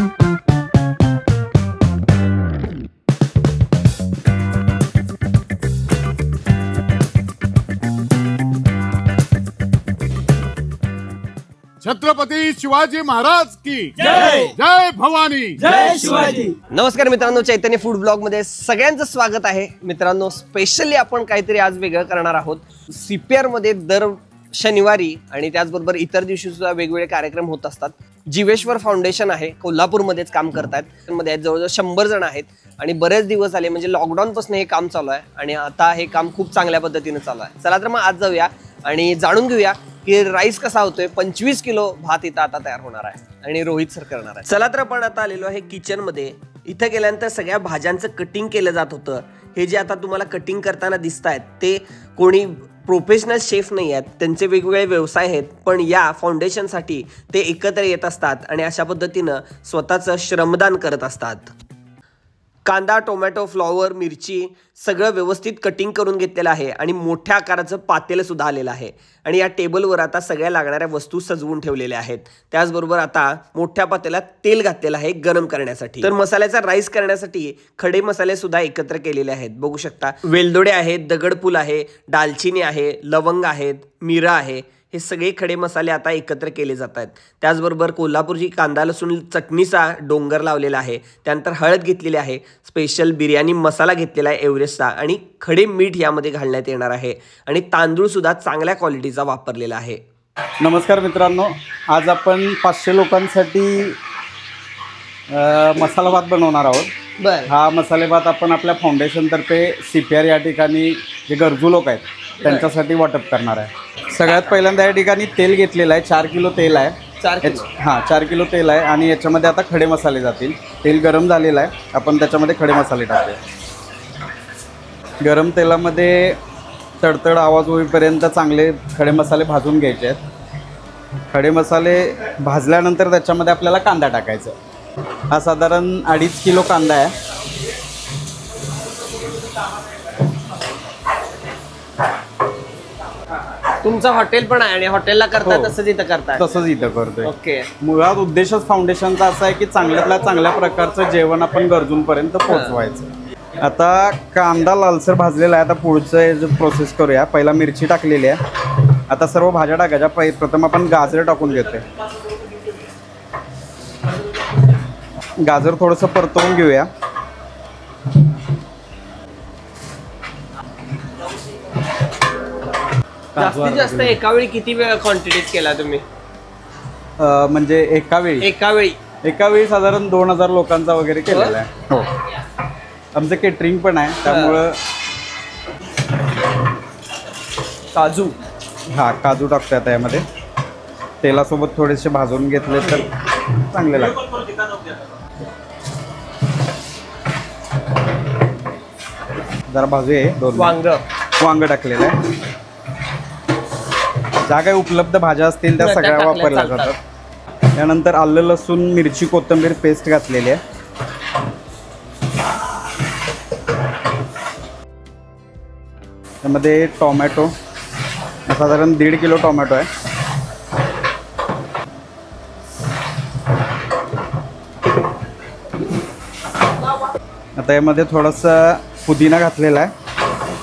छत्रपती शिवाजी महाराज की जय। जय भवानी, जय शिवाजी। नमस्कार मित्रांनो, चैतन्य फूड ब्लॉग मध्ये सगळ्यांचं स्वागत आहे। मित्रांनो, स्पेशली आपण काहीतरी आज वेगळं करणार आहोत। सीपीआर मध्ये दर शनिवारी आणि त्याचबरोबर इतर दिवशी सुद्धा वेगवेगळे कार्यक्रम होत असतात। जीवेश्वर फाउंडेशन आहे, कोल्हापूरमध्येच काम करतात। त्यामध्ये जवळजवळ 100 जण आहेत आणि बरेच दिवस झाले, म्हणजे लॉकडाऊन पासून हे काम चालू आहे आणि आता हे काम खूप चांगल्या पद्धतीने चालू आहे। चला तर मग आज जाऊया आणि जाणून घेऊया की राईस कसा होतोय। 25 किलो भात इथं आता तयार होणार आहे आणि रोहित सर करणार आहे। चला तर आपण आता आलेलो आहे किचन मध्ये। इथे गेल्यानंतर सगळ्या भाज्यांचं कटिंग केलं जात होतं। हे जे आता तुम्हाला कटिंग करताना दिसतायत ते कोणी प्रोफेशनल शेफ नाही आहेत, त्यांचे वेगवेगळे व्यवसाय आहेत, पण या फाउंडेशनसाठी ते एकत्र येत असतात आणि अशा पद्धतीनं स्वतःचं श्रमदान करत असतात। कांदा, टोमॅटो, फ्लॉवर, मिरची सगळं व्यवस्थित कटिंग करून घेतलेलं आहे आणि मोठ्या आकाराचं पातेलं सुद्धा आलेलं आहे आणि या टेबलवर आता सगळ्या लागणाऱ्या वस्तू सजवून ठेवलेल्या आहेत। त्याचबरोबर आता मोठ्या पातेल्यात तेल घातलेलं आहे गरम करण्यासाठी। तर मसाल्याचा राईस करण्यासाठी खडे मसाले सुद्धा एकत्र केलेले आहेत। बघू शकता, वेलदोडे आहेत, दगडफूल आहे, दालचिनी आहे, लवंग आहेत, मिरा आहे, हे सगळे खडे मसाले आता एकत्र केले जात आहेत। त्याचबरोबर कोल्हापूरची कांदा लसूण चटणीचा डोंगर लावलेला आहे। त्यानंतर हळद घेतलेली आहे, स्पेशल बिर्याणी मसाला घेतलेला आहे एव्हरेस्टचा आणि खडे मीठ यामध्ये घालण्यात येणार आहे आणि तांदूळ सुद्धा चांगल्या क्वालिटीचा वापरलेला आहे। नमस्कार मित्रांनो, आज आपण 500 लोकांसाठी मसाला भात बनवणार आहोत। हा मसाले भात आपण आपल्या फाउंडेशनतर्फे सीपीआर या ठिकाणी जे गरजू लोक आहेत त्यांच्यासाठी वाटप करणार आहे। सगळ्यात पहिल्यांदा या ठिकाणी तेल घेतलेलं आहे, 4 किलो तेल आहे। 4 किलो तेल आहे आणि याच्यामध्ये आता खडे मसाले जातील। तेल गरम झालेलं आहे, आपण त्याच्यामध्ये खडे मसाले टाकूया। गरम तेलामध्ये तडतड आवाज होईपर्यंत चांगले खडे मसाले भाजून घ्यायचे आहेत। खडे मसाले भाजल्यानंतर त्याच्यामध्ये आपल्याला कांदा टाकायचा। हा साधारण 2.5 किलो कांदा आहे। तुमचं हॉटेल पण आहे आणि हॉटेलला करताय तसंच इथं करताय? तसंच इथं करतोय। ओके। मुळात उद्देशच फाउंडेशनचा असा आहे की चांगल्यातल्या चांगल्या प्रकारचं जेवण आपण गरजूंपर्यंत पोहोचवायचं। आता कांदा लालसर भाजलेला आहे, आता पुढचं प्रोसेस करूया। पहिला मिरची टाकलेली आहे, आता सर्व भाज्या टाकायच्या। प्रथम आपण गाजर टाकून घेतोय। गाजर थोडंसं परतवून घेऊया। जास्तीत जास्त एका वेळी किती वेळ क्वांटिटीत केला तुम्ही? म्हणजे एका वेळी साधारण 2000 लोकांचा वगैरे केलेला आहे। हो, आमचं केटरिंग पण आहे, त्यामुळं काजू टाकतोय आता यामध्ये। तेलासोबत थोडेसे भाजून घेतले तर चांगले लागतात। जरा भाजू आहे। 2 वांग टाकलेलं आहे। ज्या काही उपलब्ध भाज्या असतील त्या सगळ्या वापरल्या जातात। त्यानंतर आलं लसूण मिरची कोथिंबीर पेस्ट घातलेली आहे। त्यामध्ये टोमॅटो, साधारण 1.5 किलो टोमॅटो आहे। आता यामध्ये थोडासा पुदिना घातलेला आहे,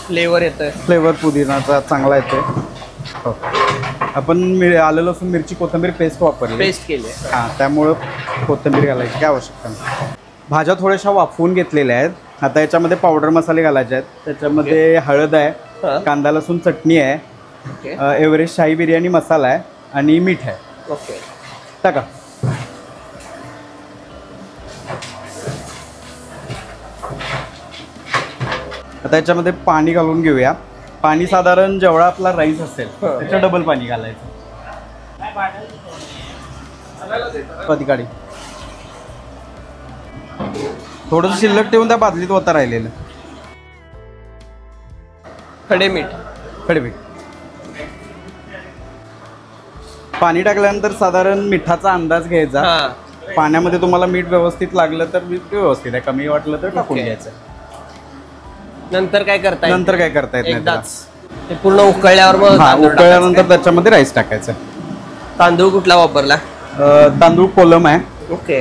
फ्लेवर पुदिनाचा चांगला येतोय। आपण आलं लसूण मिरची कोथिंबीर पेस्ट केली। हां, त्यामुळं कोथिंबीर घालायची काय आवश्यकता नाही। भाज्या थोड्याशा वाफवून घेतलेल्या आहेत। आता याच्यामध्ये पावडर मसाले घालायचे आहेत। त्याच्यामध्ये हळद आहे, कांदा लसूण चटणी आहे, एव्हरेस्ट शाही बिर्याणी मसाला आहे आणि मीठ आहे। ओके, टाका। आता याच्यामध्ये पाणी घालून घेऊया। पाणी साधारण जेवढा आपला राईस असेल त्याच्या डबल पाणी घालायचं। काढी थोडंसं शिल्लक ठेवून त्या बादलीत होता राहिलेलं खडे मीठ। पाणी टाकल्यानंतर साधारण मिठाचा अंदाज घ्यायचा। पाण्यामध्ये तुम्हाला मीठ व्यवस्थित लागलं तर मीठ व्यवस्थित आहे, कमी वाटलं तर टाकून घ्यायचं। नंतर काय करता येत नाही, ते पूर्ण उकळल्यावर मग उकळल्यानंतर त्याच्यामध्ये राईस टाकायचं। तांदूळ कुठला वापरला? तांदूळ कोलम आहे। ओके।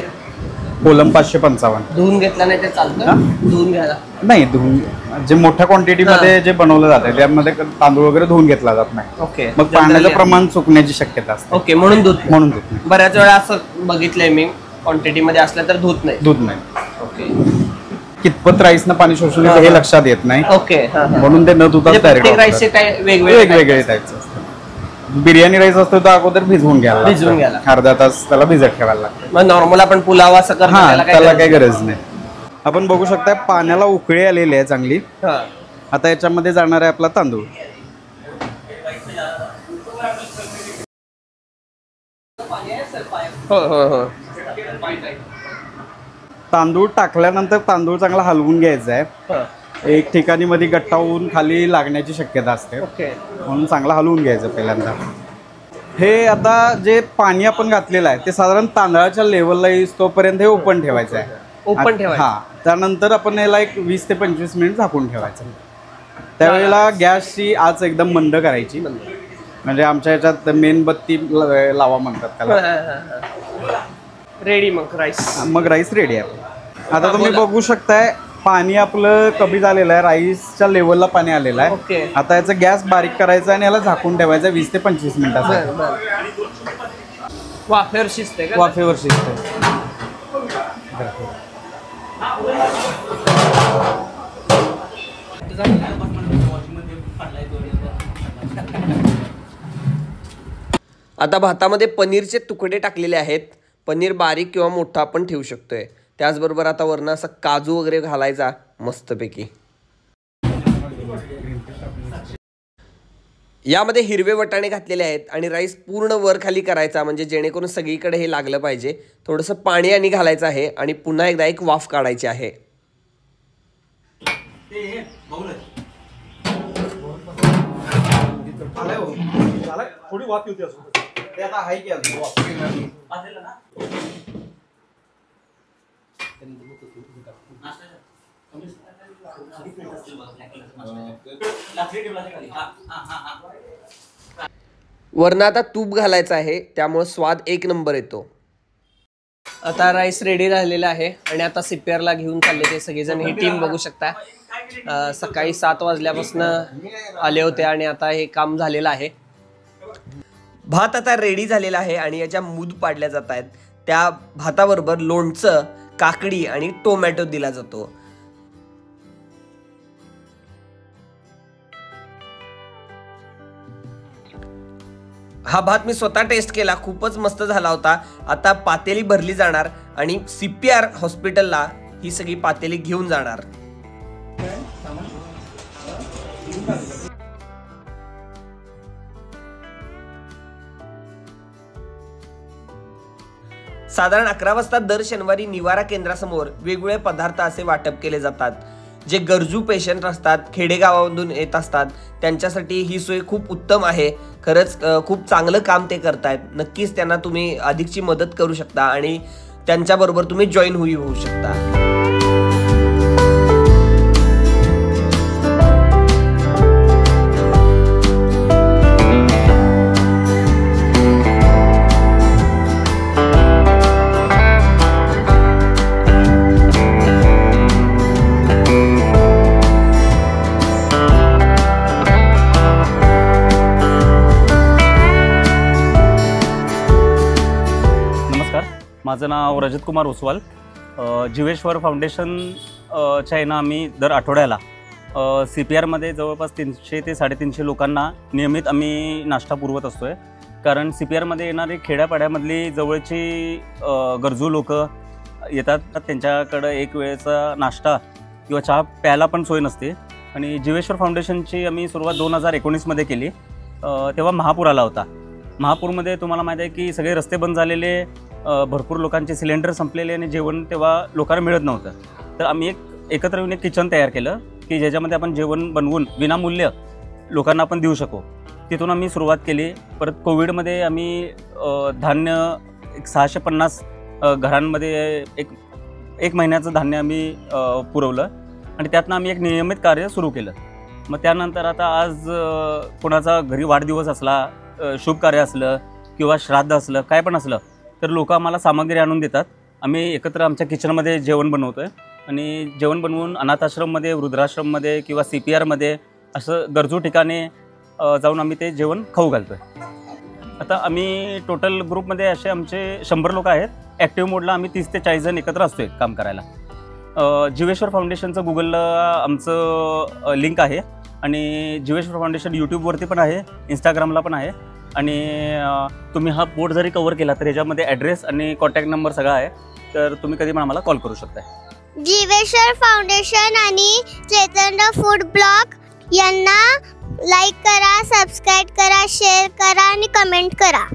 कोलम 555. धुवून घेतला नाही ते चालतं? धुवून घ्यायला नाही, धुवून जे मोठ्या क्वांटिटीमध्ये जे बनवलं जातं त्यामध्ये तांदूळ वगैरे धुवून घेतला जात नाही. ओके. मग पाण्याचं प्रमाण चुकण्याची शक्यता असते. ओके, म्हणून धुत म्हणून धुत नाही. बऱ्याच वेळा असं बघितलंय मी, क्वांटिटी मध्ये असलं तर धुत नाही. दूध नाही. ओके. कितपत राईसनं पाणी शोषून हे लक्षात येत नाही. ओके. म्हणून ते न धुताच डायरेक्ट राईसचे काय वेगवेगळे टाईपचे असतात. बिर्याणी राईस असतो तर अगोदर भिजवून घ्यायला अर्धा तास त्याला भिजत ठेवायला लागतं. मग नॉर्मल आपण पुलाव असं करतो त्याला काही गरज नाही. आपण बघू शकता पाण्याला उकळी आलेली आहे चांगली. आता याच्यामध्ये जाणार आहे आपला तांदूळ. तांदूळ टाकल्यानंतर तांदूळ चांगला हलवून घ्यायचा आहे. एक ठिकाणी मध्ये गट्टा होऊन खाली लागण्याची शक्यता असते, म्हणून चांगला हलवून घ्यायचं पहिल्यांदा. हे आता जे पाणी आपण घातलेलं आहे ते साधारण तांदळाच्या लेवलला तोपर्यंत हे ओपन ठेवायचं आहे. ओपन ठेवायचं. हा, त्यानंतर आपण याला एक 20 ते 25 मिनिट झाकून ठेवायचं. त्यावेळेला गॅसची आच एकदम मंद करायची, म्हणजे आमच्या ह्याच्यात मेणबत्ती लावा म्हणतात त्याला. रेडी मग राईस. मग राईस रेडी आहे. आता तुम्ही बघू शकताय पाणी आपलं कमी झालेलं आहे, राईसच्या लेवलला पाणी आलेलं आहे. आता याचा गॅस बारीक करायचा आणि याला झाकून ठेवायचं 20 ते 25 मिनिटासाठी. वाफेवर शिजते का? वाफेवर शिजते. आता भातामध्ये पनीरचे तुकडे टाकलेले आहेत. पनीर बारीक किंवा मोठा आपण ठेवू शकतोय. त्याचबरोबर आता वरनं असा काजू वगैरे घालायचा मस्तपैकी. यामध्ये हिरवे वटाणे घातलेले आहेत आणि राईस पूर्ण वर खाली करायचा, म्हणजे जेणेकरून सगळीकडे हे लागलं पाहिजे. थोडंसं पाणी आणि घालायचं आहे आणि पुन्हा एकदा एक वाफ काढायची आहे. थोडी वाफ होती असं ते आता आहे की वरनं आता तूप घालायचं आहे, त्यामुळे स्वाद एक नंबर येतो. आता राईस रेडी राहिलेला आहे आणि आता सीपीआरला घेऊन चालले ते सगळेजण. ही टीम बघू शकता, सकाळी 7 वाजल्यापासून आले होते आणि आता हे काम झालेलं आहे. भात आता रेडी झालेला आहे आणि याच्या मूद पाडल्या जात आहेत. त्या भाताबरोबर लोणचं, काकडी आणि टोमॅटो दिला जातो. हा भात मी स्वतः टेस्ट केला, खूपच मस्त झाला होता. आता पातेली भरली जाणार आणि सीपीआर हॉस्पिटलला ही सगळी पातेली घेऊन जाणार. साधारण 11 वाजता दर शनिवारी निवारा केंद्रासमोर वेगवेगळे पदार्थ असे वाटप केले जातात. जे गरजू पेशंट असतात, खेडेगावामधून येत असतात, त्यांच्यासाठी ही सोय खूप उत्तम आहे. खरंच खूप चांगलं काम ते करतायत. नक्कीच त्यांना तुम्ही अधिकची मदत करू शकता आणि त्यांच्याबरोबर तुम्ही जॉईन होऊ शकता. माझं नाव रजत कुमार ओसवाल. जीवेश्वर फाउंडेशन च्या आहे ना, आम्ही दर आठवड्याला CPRमध्ये जवळपास 300 ते 350 लोकांना नियमित आम्ही नाश्ता पुरवत असतो आहे. कारण CPRमध्ये येणारे खेड्यापाड्यामधली जवळची गरजू लोक येतात, त्यांच्याकडं एक वेळेचा नाश्ता किंवा चहा प्यायला पण सोय नसते. आणि जीवेश्वर फाउंडेशनची आम्ही सुरुवात 2019मध्ये केली. तेव्हा महापूर आला होता. महापूरमध्ये तुम्हाला माहीत आहे की सगळे रस्ते बंद झालेले, भरपूर लोकांचे सिलेंडर संपलेले आणि जेवण तेव्हा लोकांना मिळत नव्हतं. तर आम्ही एकत्र येऊन एक किचन तयार केलं की ज्याच्यामध्ये आपण जेवण बनवून विनामूल्य लोकांना आपण देऊ शकू. तिथून आम्ही सुरुवात केली. परत कोविडमध्ये आम्ही धान्य 650 घरांमध्ये एक महिन्याचं धान्य आम्ही पुरवलं आणि त्यातनं आम्ही एक नियमित कार्य सुरू केलं. मग त्यानंतर आता आज कोणाचा घरी वाढदिवस असला, शुभ कार्य असलं किंवा श्राद्ध असलं, काय पण असलं तर लोक आम्हाला सामग्री आणून देतात आम्ही एकत्र आमच्या किचनमध्ये जेवण बनवतो आहे आणि जेवण बनवून अनाथाश्रममध्ये, वृद्धाश्रममध्ये किंवा CPRमध्ये असं गरजू ठिकाणी जाऊन आम्ही ते जेवण खाऊ घालतो आहे. आता आम्ही टोटल ग्रुपमध्ये असे आमचे 100 लोक आहेत. ॲक्टिव्ह मोडला आम्ही 30 ते 40 जण एकत्र असतो आहे काम करायला. जीवेश्वर फाउंडेशनचं गुगलला आमचं लिंक आहे आणि जीवेश्वर फाउंडेशन यूट्यूबवरती पण आहे, इंस्टाग्रामला पण आहे. आणि तुम्ही हा बोर्ड जरी कवर केला तर याच्यामध्ये ॲड्रेस आणि कॉन्टॅक्ट नंबर सगळा आहे, तर तुम्ही कधी पण आम्हाला कॉल करू शकता. जीवेश्वर फाउंडेशन आणि चैतन्य फूड ब्लॉग यांना लाईक करा, सबस्क्राईब करा, शेअर करा आणि कमेंट करा.